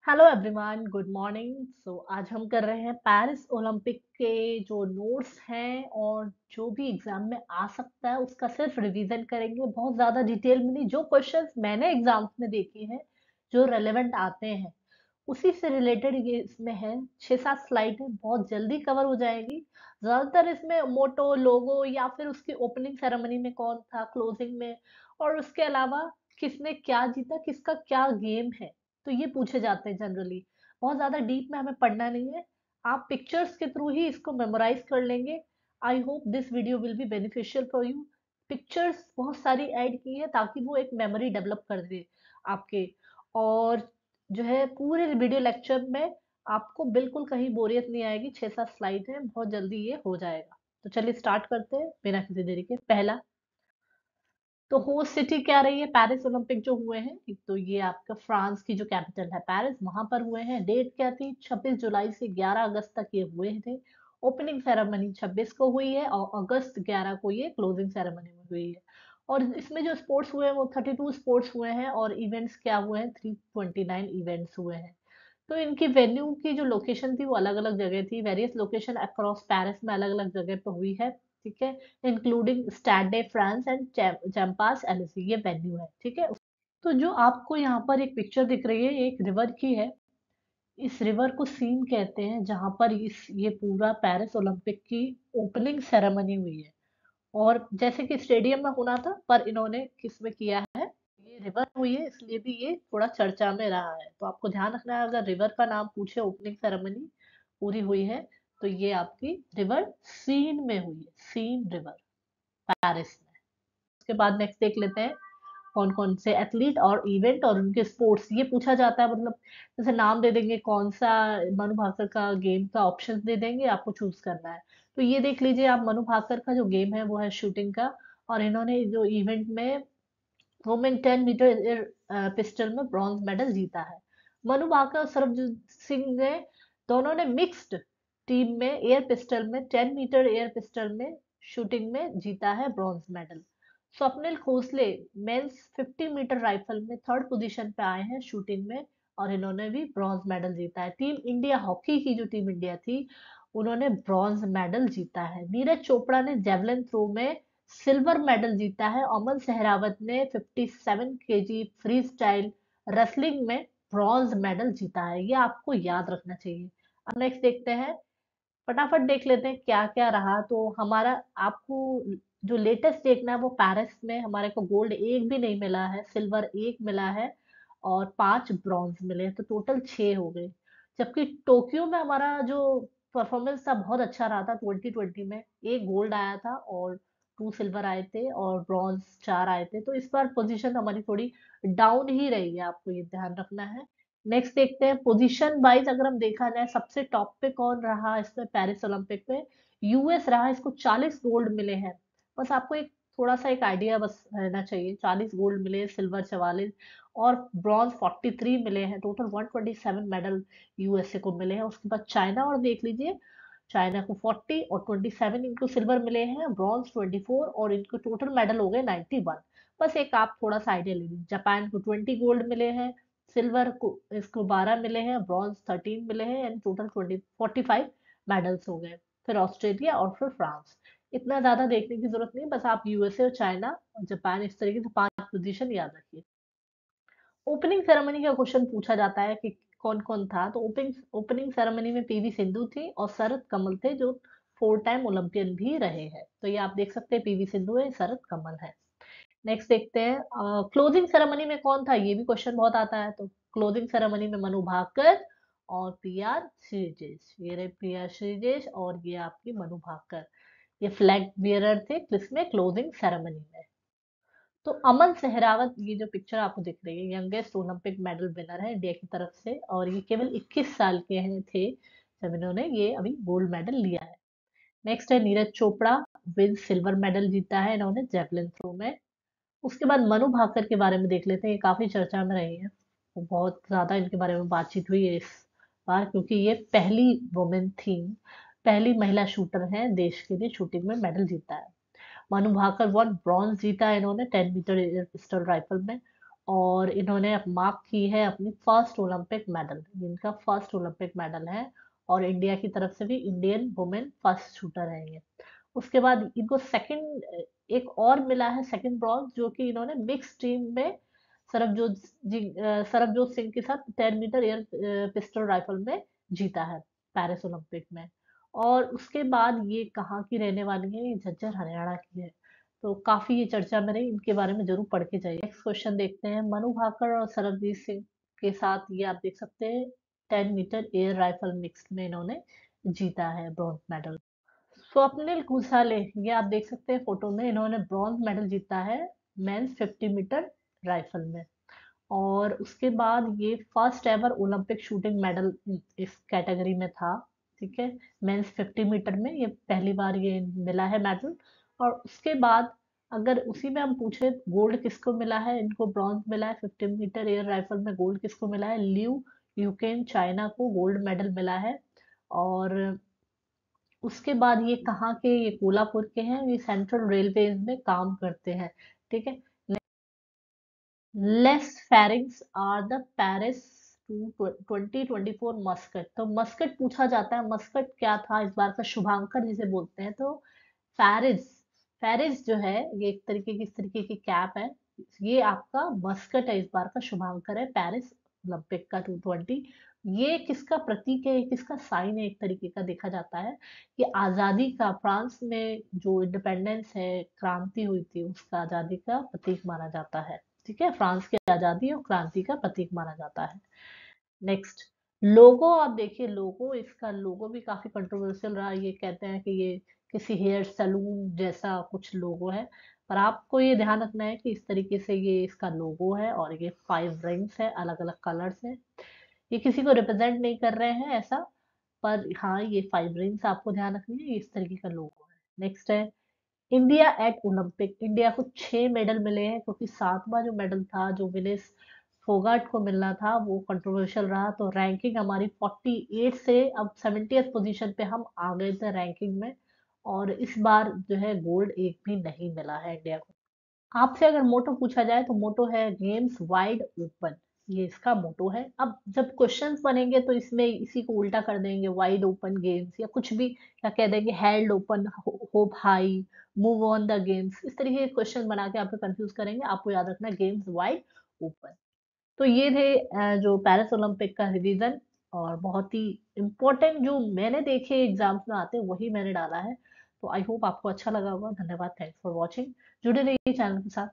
Hello everyone, good morning. आज हम कर रहे हैं पेरिस ओलंपिक के जो नोट्स हैं और जो भी एग्जाम में आ सकता है उसका सिर्फ रिवीजन करेंगे। बहुत ज़्यादा डिटेल में नहीं, जो क्वेश्चंस मैंने एग्जाम्स में देखे हैं जो रेलेवेंट आते हैं उसी से रिलेटेड ये इसमें है। 6-7 स्लाइड है, बहुत जल्दी कवर हो जाएगी। ज़्यादातर इसमें मोटो, लोगो या फिर उसकी ओपनिंग सेरेमनी में कौन था, क्लोजिंग में, और उसके अलावा किसने क्या जीता, किसका क्या गेम है, तो ये पूछे जाते हैं जनरली। बहुत ज़्यादा डीप में हमें पढ़ना नहीं है, आप पिक्चर्स के थ्रू ही इसको मेमोराइज कर लेंगे। I hope this video will be beneficial for you. Pictures बहुत सारी ऐड की है ताकि वो एक मेमोरी डेवलप कर दे आपके। और जो है पूरे वीडियो लेक्चर में आपको बिल्कुल कहीं बोरियत नहीं आएगी। 6-7 स्लाइड है, बहुत जल्दी ये हो जाएगा। तो चलिए स्टार्ट करते हैं बिना किसी देरी के। पहला, तो होस्ट सिटी क्या रही है पेरिस ओलंपिक जो हुए हैं? एक तो ये आपका फ्रांस की जो कैपिटल है पेरिस, वहां पर हुए हैं। डेट क्या थी? 26 जुलाई से 11 अगस्त तक ये हुए थे। ओपनिंग सेरेमनी 26 को हुई है और अगस्त 11 को ये क्लोजिंग सेरेमनी में हुई है। और इसमें जो स्पोर्ट्स हुए हैं वो 32 स्पोर्ट्स हुए हैं और इवेंट्स क्या हुए हैं? 329 इवेंट्स हुए हैं। तो इनकी वेन्यू की जो लोकेशन थी वो अलग अलग जगह थी। वेरियस लोकेशन अक्रॉस पेरिस में अलग अलग जगह पे हुई है। ठीक है, including Stade de France and Champs Elysees, ये वेन्यू है। ठीक है, तो जो आपको यहाँ पर एक पिक्चर दिख रही है एक रिवर की है। इस रिवर को सीन कहते हैं जहां पर इस ये पूरा पेरिस ओलंपिक की ओपनिंग सेरेमनी हुई है। और जैसे कि स्टेडियम में होना था पर इन्होंने किस में किया है, ये रिवर हुई है इसलिए भी ये थोड़ा चर्चा में रहा है। तो आपको ध्यान रखना है, अगर रिवर का नाम पूछे ओपनिंग सेरेमनी पूरी हुई है तो ये आपकी रिवर सीन में हुई है, सीन रिवर, पेरिस में। उसके बाद नेक्स्ट देख लेते हैं कौन कौन से एथलीट और इवेंट और उनके स्पोर्ट्स ये पूछा जाता है। मतलब जैसे नाम दे देंगे, कौन सा मनु भाकर का गेम का ऑप्शन दे देंगे, आपको चूज करना है। तो ये देख लीजिए आप, मनु भाकर का जो गेम है वो है शूटिंग का। और इन्होंने जो इवेंट में वुमेन 10 मीटर एयर पिस्टल में ब्रॉन्ज मेडल जीता है। मनु भाकर और सरबजीत सिंह ने दोनों ने मिक्स्ड टीम में एयर पिस्टल में 10 मीटर एयर पिस्टल में शूटिंग में जीता है bronze medal. Swapnil Khosle men's 50 metre rifle में थर्ड पोजीशन पे आए हैं शूटिंग में और इन्होंने भी ब्रॉन्ज मेडल जीता है। टीम इंडिया हॉकी की जो टीम इंडिया थी उन्होंने ब्रॉन्ज मेडल जीता है। नीरज चोपड़ा ने जेवलिन थ्रो में सिल्वर मेडल जीता है। अमन सहरावत ने 57 केजी फ्री स्टाइल रेसलिंग में ब्रॉन्ज मेडल जीता है। ये आपको याद रखना चाहिए। अब नेक्स्ट देखते हैं, फटाफट देख लेते हैं क्या क्या रहा। तो हमारा आपको जो लेटेस्ट देखना है वो पेरिस में हमारे को गोल्ड एक भी नहीं मिला है, सिल्वर एक मिला है और 5 ब्रॉन्ज मिले हैं, तो टोटल 6 हो गए। जबकि टोक्यो में हमारा जो परफॉर्मेंस था बहुत अच्छा रहा था। 2020 में एक गोल्ड आया था और 2 सिल्वर आए थे और ब्रॉन्ज 4 आए थे। तो इस बार पोजीशन हमारी थोड़ी डाउन ही रही है, आपको ये ध्यान रखना है। नेक्स्ट देखते हैं पोजीशन वाइज, अगर हम देखा जाए सबसे टॉप पे कौन रहा इसमें पेरिस ओलंपिक में? यूएस रहा, इसको 40 गोल्ड मिले हैं। बस आपको एक थोड़ा सा एक आइडिया बस रहना चाहिए। 40 गोल्ड मिले, सिल्वर 44 और ब्रॉन्ज 43 मिले हैं। टोटल 127 मेडल यूएसए को मिले हैं। उसके बाद चाइना और देख लीजिए, चाइना को 40 और 27 इनको सिल्वर मिले हैं, ब्रॉन्ज 24 और इनको टोटल मेडल हो गए 91। बस एक आप थोड़ा सा आइडिया ले लीजिए। जापान को 20 गोल्ड मिले हैं, सिल्वर को इसको 12 मिले हैं, ब्रॉन्ज 13 मिले हैं, यानी टोटल 45 मेडल्स हो गए। फिर ऑस्ट्रेलिया और फिर फ्रांस। इतना ज्यादा देखने की जरूरत नहीं, बस आप यूएसए और चाइना और जापान इस तरीके से 5 पोजीशन याद रखिए। ओपनिंग सेरेमनी का क्वेश्चन पूछा जाता है कि कौन कौन था, तो ओपनिंग ओपनिंग सेरेमनी में पीवी सिंधु थी और शरद कमल थे जो 4 टाइम ओलंपियन भी रहे हैं। तो ये आप देख सकते हैं, पीवी सिंधु है, शरद कमल है। नेक्स्ट देखते हैं क्लोजिंग सेरेमनी में कौन था, ये भी क्वेश्चन बहुत आता है। तो क्लोजिंग सेरेमनी में मनु भाकर और पीआर श्रीजेश, ये रहे पीआर श्रीजेश और ये आपकी मनु भाकर, ये फ्लैग बियरर थे किसमें? क्लोजिंग सेरेमनी में। तो अमन सहरावत, ये जो पिक्चर आपको दिख रही है, यंगेस्ट ओलंपिक मेडल विनर है इंडिया की तरफ से और ये केवल 21 साल के हैं थे जब इन्होंने ये अभी गोल्ड मेडल लिया है। नेक्स्ट है Neeraj Chopra, with silver medal जीता है इन्होंने जेवलिन थ्रो में। उसके बाद मनु भाकर के बारे में देख लेते हैं, ये काफी चर्चा में रही है। तो बहुत ज्यादा इनके बारे में बातचीत हुई है इस बार, क्योंकि ये पहली वुमेन थी, पहली महिला शूटर है देश के लिए शूटिंग में मेडल जीता है। मनु भाकर वन ब्रॉन्ज जीता है इन्होंने 10 मीटर एयर पिस्टल राइफल में। और इन्होंने मार्क की है अपनी फर्स्ट ओलंपिक मेडल, इनका फर्स्ट ओलंपिक मेडल है। और इंडिया की तरफ से भी इंडियन वुमेन फर्स्ट शूटर है ये। उसके बाद इनको सेकंड एक और मिला है, सेकंड ब्रॉन्ज, जो कि इन्होंने मिक्स टीम में सरबजोत सिंह के साथ 10 मीटर एयर पिस्टल राइफल में जीता है पेरिस ओलंपिक में। और उसके बाद ये कहाँ की रहने वाली है, ये झज्जर हरियाणा की है। तो काफी ये चर्चा में रही, इनके बारे में जरूर पढ़ के जाइए। नेक्स्ट क्वेश्चन देखते हैं, मनु भाकर और सरबजीत सिंह के साथ ये आप देख सकते हैं 10 मीटर एयर राइफल मिक्स में इन्होंने जीता है ब्रॉन्ज मेडल। स्वप्निल घुसाले, ये आप देख सकते हैं फोटो में, इन्होंने ब्रॉन्ज मेडल जीता है मेंस 50 मीटर राइफल में। और उसके बाद ये first ever Olympic shooting medal इस कैटेगरी में था। ठीक है, मेंस 50 मीटर में ये पहली बार ये मिला है मेडल। और उसके बाद अगर उसी में हम पूछे गोल्ड किसको मिला है, इनको ब्रॉन्ज मिला है 50 मीटर एयर राइफल में। गोल्ड किसको मिला है, लिू यूकेन, चाइना को गोल्ड मेडल मिला है। और उसके बाद ये कहाँ के, ये कोल्हापुर के हैं, ये सेंट्रल रेलवे में काम करते हैं। ठीक है। Les Phryges are the Paris 2024 mascot. तो मस्कट पूछा जाता है, मस्कट क्या था इस बार का शुभांकर जिसे बोलते हैं। तो फेरिस, फेरिस जो है ये एक तरीके की, इस तरीके की कैप है, ये आपका मस्कट है, इस बार का शुभांकर है पेरिस ओलंपिक का 2020। ये किसका प्रतीक है, ये किसका साइन है, एक तरीके का देखा जाता है कि आजादी का, फ्रांस में जो इंडिपेंडेंस है, क्रांति हुई थी, उसका आजादी का प्रतीक माना जाता है। ठीक है, फ्रांस की आजादी और क्रांति का प्रतीक माना जाता है। नेक्स्ट, लोगो आप देखिए, लोगो, इसका लोगो भी काफी कंट्रोवर्शियल रहा। ये कहते हैं कि ये किसी हेयर सलून जैसा कुछ लोगो है, पर आपको ये ध्यान रखना है कि इस तरीके से ये इसका लोगो है और ये 5 रिंग्स है, अलग अलग कलर्स है। ये किसी को रिप्रेजेंट नहीं कर रहे हैं ऐसा, पर हाँ ये 5 रिंग्स आपको ध्यान रखनी है, ये इस तरीके का लोगो है। नेक्स्ट है इंडिया एट ओलंपिक। इंडिया को 6 मेडल मिले हैं, क्योंकि 7वां जो मेडल था, जो विनेश फोगाट को मिलना था, वो कंट्रोवर्शियल रहा। तो रैंकिंग हमारी 48 से अब 70th पोजीशन पे हम आ गए थे रैंकिंग में। और इस बार जो है गोल्ड एक भी नहीं मिला है इंडिया को। आपसे अगर मोटो पूछा जाए तो मोटो है गेम्स वाइड ओपन, ये इसका मोटो है। अब जब क्वेश्चंस बनेंगे तो इसमें इसी को उल्टा कर देंगे, वाइड ओपन गेम्स या कुछ भी, या कह देंगे held open hope high, move on the games, इस तरीके के क्वेश्चन बना के आपको कंफ्यूज करेंगे। आपको याद रखना है गेम्स वाइड ओपन। तो ये थे जो पेरिस ओलंपिक का रिवीजन, और बहुत ही इम्पोर्टेंट जो मैंने देखे एग्जाम्स में आते हैं वही मैंने डाला है। तो आई होप आपको अच्छा लगा होगा। धन्यवाद, थैंक्स फॉर वॉचिंग। जुड़े रहिए चैनल के साथ।